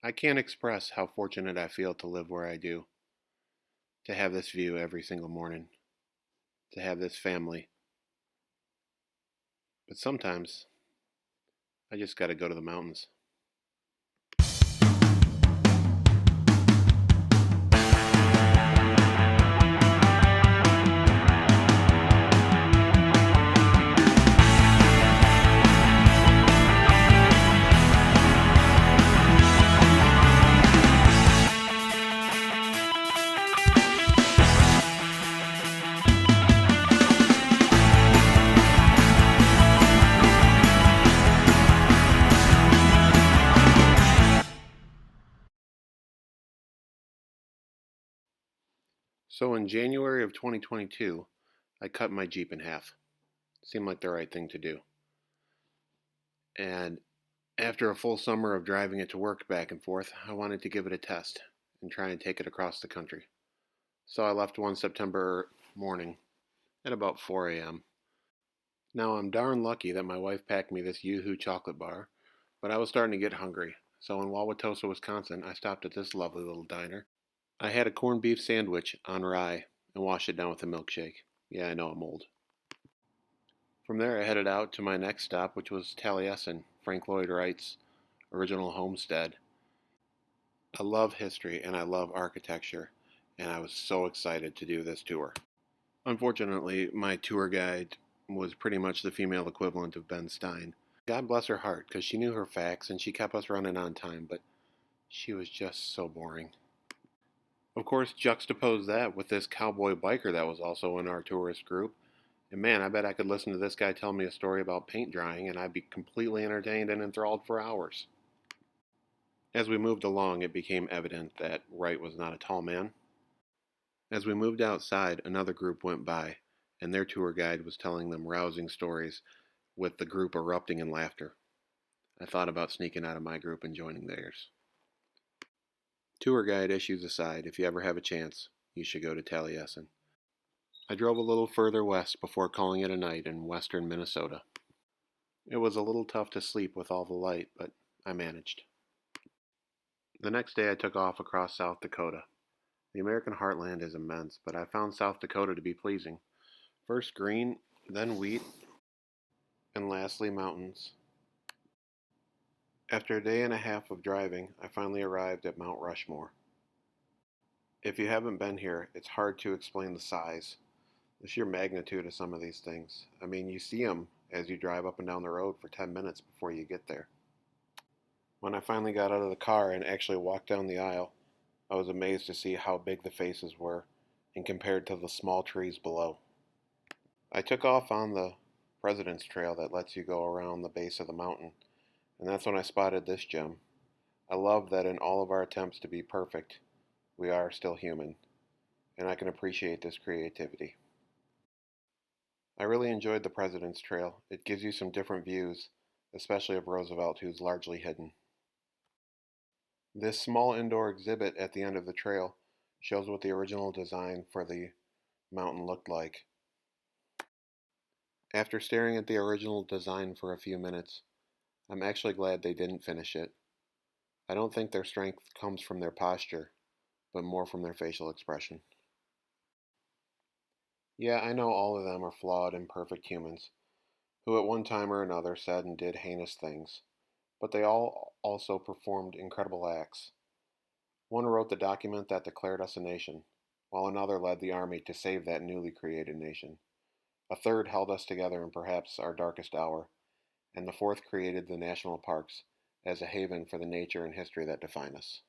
I can't express how fortunate I feel to live where I do, to have this view every single morning, to have this family. But sometimes I just gotta go to the mountains. So in January of 2022, I cut my Jeep in half. Seemed like the right thing to do. And after a full summer of driving it to work back and forth, I wanted to give it a test and try and take it across the country. So I left one September morning at about 4 a.m. Now I'm darn lucky that my wife packed me this Yoo-Hoo chocolate bar, but I was starting to get hungry. So in Wauwatosa, Wisconsin, I stopped at this lovely little diner. I had a corned beef sandwich on rye and washed it down with a milkshake. Yeah, I know I'm old. From there, I headed out to my next stop, which was Taliesin, Frank Lloyd Wright's original homestead. I love history and I love architecture, and I was so excited to do this tour. Unfortunately, my tour guide was pretty much the female equivalent of Ben Stein. God bless her heart, because she knew her facts and she kept us running on time, but she was just so boring. Of course, juxtapose that with this cowboy biker that was also in our tourist group, and man, I bet I could listen to this guy tell me a story about paint drying and I'd be completely entertained and enthralled for hours. As we moved along, it became evident that Wright was not a tall man. As we moved outside, another group went by, and their tour guide was telling them rousing stories, with the group erupting in laughter. I thought about sneaking out of my group and joining theirs. Tour guide issues aside, if you ever have a chance, you should go to Taliesin. I drove a little further west before calling it a night in western Minnesota. It was a little tough to sleep with all the light, but I managed. The next day I took off across South Dakota. The American heartland is immense, but I found South Dakota to be pleasing. First green, then wheat, and lastly mountains. After a day and a half of driving, I finally arrived at Mount Rushmore. If you haven't been here, it's hard to explain the size, the sheer magnitude of some of these things. I mean, you see them as you drive up and down the road for 10 minutes before you get there. When I finally got out of the car and actually walked down the aisle, I was amazed to see how big the faces were and compared to the small trees below. I took off on the President's Trail that lets you go around the base of the mountain, and that's when I spotted this gem. I love that in all of our attempts to be perfect, we are still human, and I can appreciate this creativity. I really enjoyed the President's Trail. It gives you some different views, especially of Roosevelt, who's largely hidden. This small indoor exhibit at the end of the trail shows what the original design for the mountain looked like. After staring at the original design for a few minutes, I'm actually glad they didn't finish it. I don't think their strength comes from their posture, but more from their facial expression. Yeah, I know all of them are flawed, imperfect humans, who at one time or another said and did heinous things, but they all also performed incredible acts. One wrote the document that declared us a nation, while another led the army to save that newly created nation. A third held us together in perhaps our darkest hour, and the fourth created the national parks as a haven for the nature and history that define us.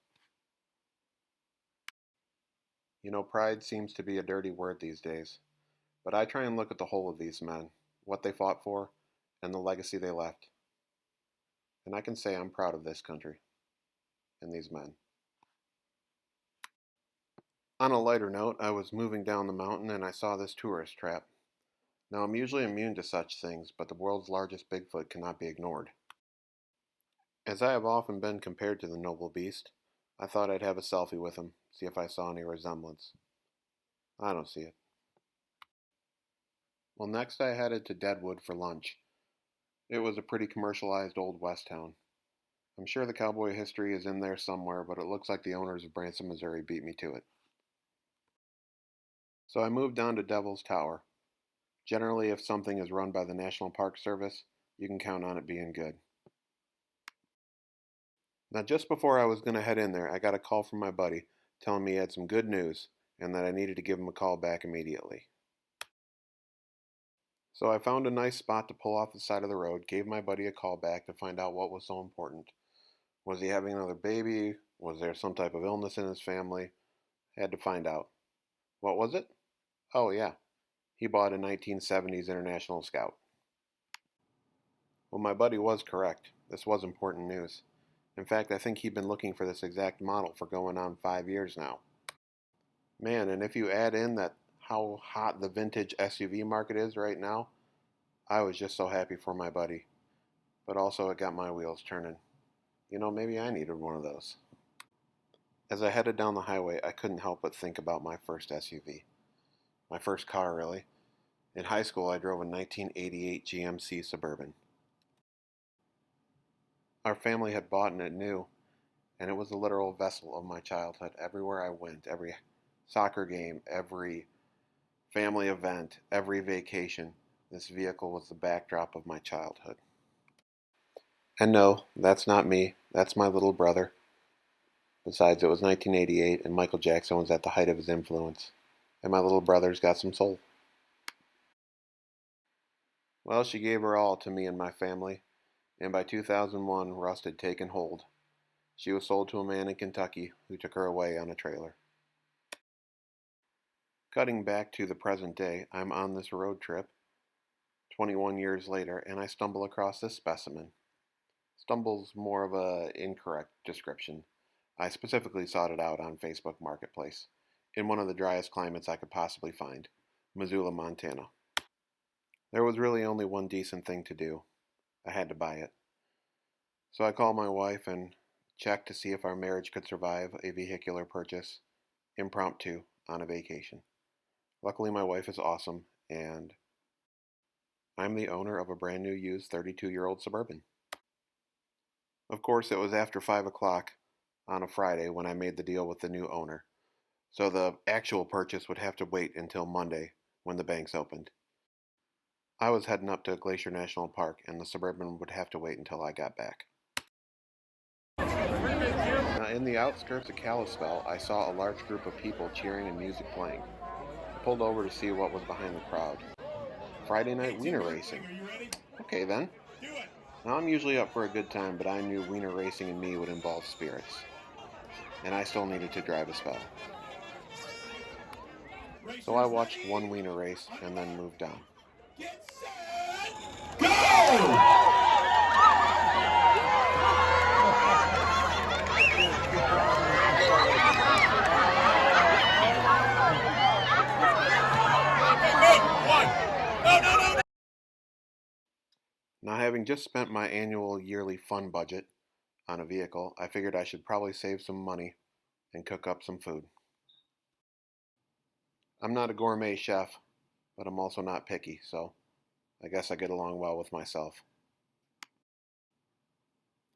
You know, pride seems to be a dirty word these days, but I try and look at the whole of these men, what they fought for, and the legacy they left. And I can say I'm proud of this country and these men. On a lighter note, I was moving down the mountain and I saw this tourist trap. Now, I'm usually immune to such things, but the world's largest Bigfoot cannot be ignored. As I have often been compared to the noble beast, I thought I'd have a selfie with him, see if I saw any resemblance. I don't see it. Well, next I headed to Deadwood for lunch. It was a pretty commercialized old west town. I'm sure the cowboy history is in there somewhere, but it looks like the owners of Branson, Missouri beat me to it. So I moved down to Devil's Tower. Generally, if something is run by the National Park Service, you can count on it being good. Now, just before I was going to head in there, I got a call from my buddy telling me he had some good news and that I needed to give him a call back immediately. So I found a nice spot to pull off the side of the road, gave my buddy a call back to find out what was so important. Was he having another baby? Was there some type of illness in his family? Had to find out. What was it? Oh, yeah. He bought a 1970s International Scout. Well, my buddy was correct. This was important news. In fact, I think he'd been looking for this exact model for going on 5 years now. Man, and if you add in that how hot the vintage SUV market is right now, I was just so happy for my buddy. But also it got my wheels turning. Maybe I needed one of those. As I headed down the highway, I couldn't help but think about my first SUV. My first car, really. In high school, I drove a 1988 GMC Suburban. Our family had bought it new, and it was a literal vessel of my childhood. Everywhere I went, every soccer game, every family event, every vacation, this vehicle was the backdrop of my childhood. And no, that's not me. That's my little brother. Besides, it was 1988, and Michael Jackson was at the height of his influence. And my little brother's got some soul. Well, she gave her all to me and my family, and by 2001, rust had taken hold. She was sold to a man in Kentucky who took her away on a trailer. Cutting back to the present day, I'm on this road trip, 21 years later, and I stumble across this specimen. Stumble's more of an incorrect description. I specifically sought it out on Facebook Marketplace, in one of the driest climates I could possibly find, Missoula, Montana. There was really only one decent thing to do. I had to buy it. So I called my wife and checked to see if our marriage could survive a vehicular purchase, impromptu, on a vacation. Luckily, my wife is awesome, and I'm the owner of a brand new used 32-year-old Suburban. Of course, it was after 5 o'clock on a Friday when I made the deal with the new owner, so the actual purchase would have to wait until Monday when the banks opened. I was heading up to Glacier National Park, and the Suburban would have to wait until I got back. Now, in the outskirts of Kalispell, I saw a large group of people cheering and music playing. I pulled over to see what was behind the crowd. Friday night wiener racing. Okay then. Now I'm usually up for a good time, but I knew wiener racing and me would involve spirits. And I still needed to drive a spell. So I watched one wiener race and then moved on. Get set, go! Now, having just spent my annual yearly fun budget on a vehicle, I figured I should probably save some money and cook up some food. I'm not a gourmet chef, but I'm also not picky, so I guess I get along well with myself.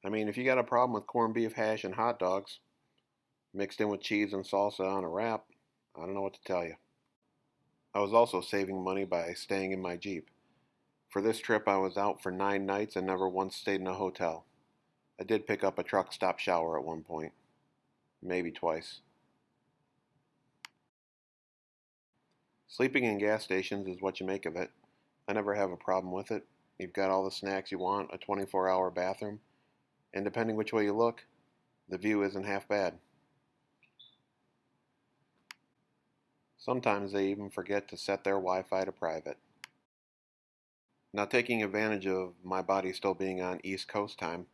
I mean, if you got a problem with corned beef hash and hot dogs, mixed in with cheese and salsa on a wrap, I don't know what to tell you. I was also saving money by staying in my Jeep. For this trip, I was out for 9 nights and never once stayed in a hotel. I did pick up a truck stop shower at one point. Maybe twice. Sleeping in gas stations is what you make of it. I never have a problem with it. You've got all the snacks you want, a 24-hour bathroom, and depending which way you look, the view isn't half bad. Sometimes they even forget to set their Wi-Fi to private. Now, taking advantage of my body still being on East Coast time,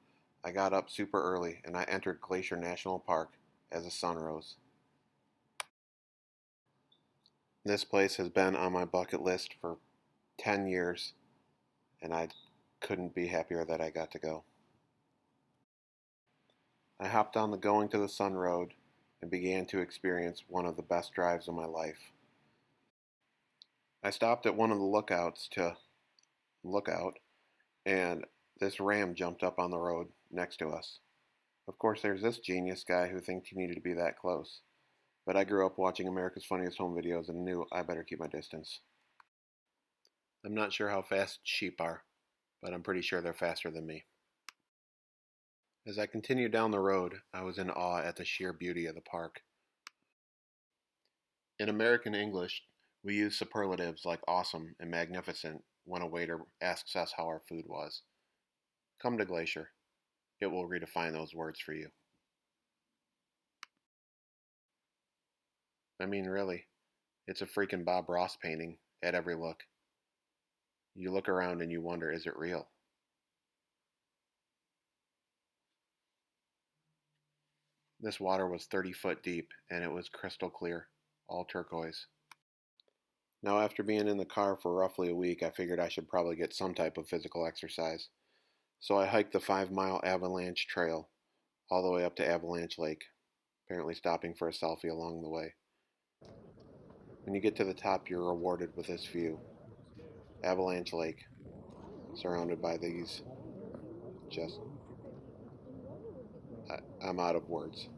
I got up super early and I entered Glacier National Park as the sun rose. This place has been on my bucket list for 10 years, and I couldn't be happier that I got to go. I hopped on the Going to the Sun Road and began to experience one of the best drives of my life. I stopped at one of the lookouts to look out, and this ram jumped up on the road next to us. Of course, there's this genius guy who thinks you needed to be that close. But I grew up watching America's Funniest Home Videos and knew I better keep my distance. I'm not sure how fast sheep are, but I'm pretty sure they're faster than me. As I continued down the road, I was in awe at the sheer beauty of the park. In American English, we use superlatives like awesome and magnificent when a waiter asks us how our food was. Come to Glacier. It will redefine those words for you. I mean, really, it's a freaking Bob Ross painting at every look. You look around and you wonder, is it real? This water was 30 foot deep and it was crystal clear, all turquoise. Now, after being in the car for roughly a week, I figured I should probably get some type of physical exercise. So I hiked the 5 mile Avalanche Trail all the way up to Avalanche Lake, apparently stopping for a selfie along the way. When you get to the top, you're rewarded with this view. Avalanche Lake, surrounded by these just... I'm out of words.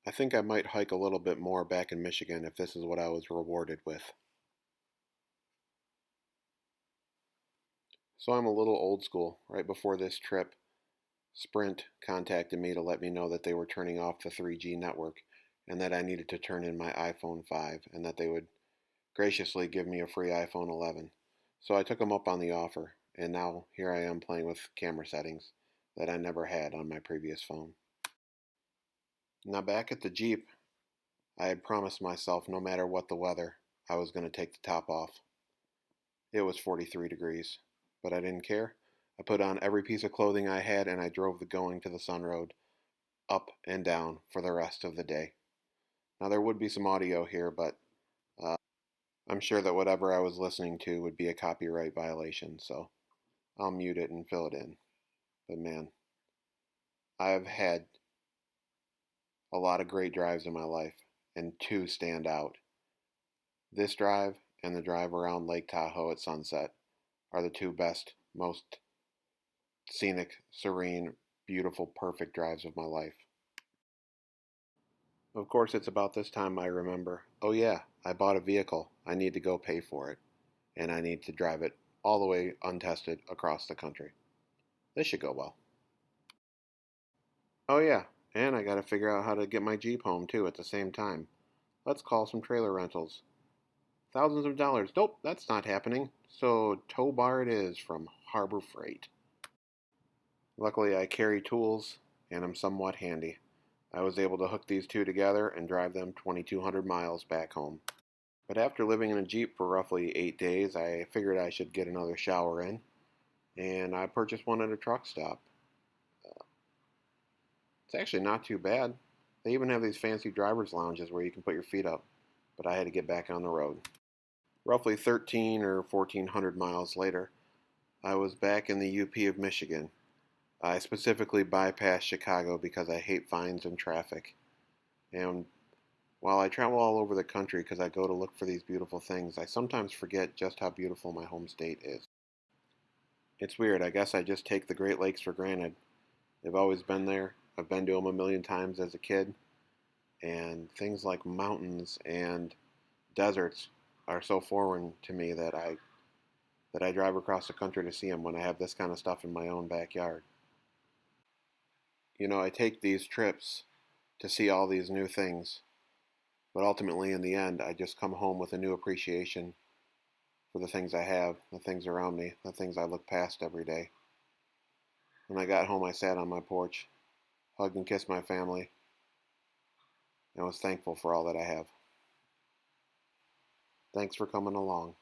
I think I might hike a little bit more back in Michigan if this is what I was rewarded with. So I'm a little old school. Right before this trip, Sprint contacted me to let me know that they were turning off the 3G network and that I needed to turn in my iPhone 5 and that they would graciously give me a free iPhone 11. So I took them up on the offer, and now here I am playing with camera settings that I never had on my previous phone. Now back at the Jeep, I had promised myself no matter what the weather, I was going to take the top off. It was 43 degrees, but I didn't care. I put on every piece of clothing I had and I drove the Going to the Sun Road up and down for the rest of the day. Now there would be some audio here, but I'm sure that whatever I was listening to would be a copyright violation, so I'll mute it and fill it in. But man, I've had a lot of great drives in my life, and two stand out. This drive and the drive around Lake Tahoe at sunset are the two best, most scenic, serene, beautiful, perfect drives of my life. Of course, it's about this time I remember, oh yeah, I bought a vehicle. I need to go pay for it, and I need to drive it all the way untested across the country. This should go well. Oh yeah, and I gotta figure out how to get my Jeep home too at the same time. Let's call some trailer rentals. Thousands of dollars. Nope, that's not happening. So tow bar it is from Harbor Freight. Luckily I carry tools and I'm somewhat handy. I was able to hook these two together and drive them 2,200 miles back home. But after living in a Jeep for roughly 8 days, I figured I should get another shower in, and I purchased one at a truck stop. It's actually not too bad. They even have these fancy driver's lounges where you can put your feet up, but I had to get back on the road. Roughly 13 or 1,400 miles later, I was back in the UP of Michigan. I specifically bypassed Chicago because I hate fines and traffic. And while I travel all over the country because I go to look for these beautiful things, I sometimes forget just how beautiful my home state is. It's weird. I guess I just take the Great Lakes for granted. They've always been there. I've been to them a million times as a kid. And things like mountains and deserts are so foreign to me that I drive across the country to see them when I have this kind of stuff in my own backyard. You know, I take these trips to see all these new things, but ultimately in the end, I just come home with a new appreciation for the things I have, the things around me, the things I look past every day. When I got home, I sat on my porch, hugged and kissed my family, and was thankful for all that I have. Thanks for coming along.